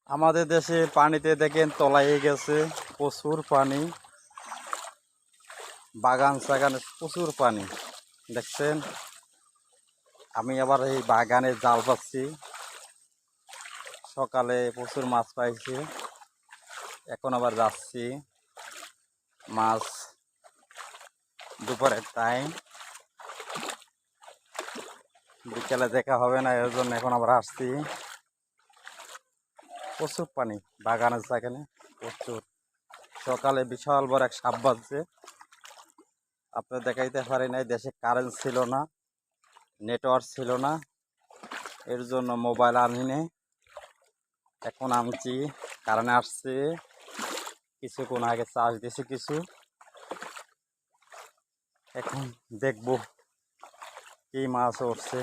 আমাদের দেশে পানিতে দেখেন তলাইয়ে গেছে, প্রচুর পানি। বাগান সাগানে প্রচুর পানি দেখছেন। আমি আবার এই বাগানে জাল পাচ্ছি। সকালে প্রচুর মাছ পাইছি, এখন আবার যাচ্ছি মাছ দুপুরের টাইম, বিকেলে দেখা হবে না, এর জন্য এখন আবার আসছি। প্রচুর পানি বাগানের সেখানে, প্রচুর। সকালে বিশাল বড় এক সাপ বাজছে, আপনার দেখাইতে পারি নাই। দেশে কারেন্ট ছিল না, নেটওয়ার্ক ছিল না, এর জন্য মোবাইল আনি নেই। এখন আনছি, কারেন্ট আসছে, কিছুক্ষণ আগে চার্জ দিয়েছি কিছু। এখন দেখবো কি মাছ উঠছে।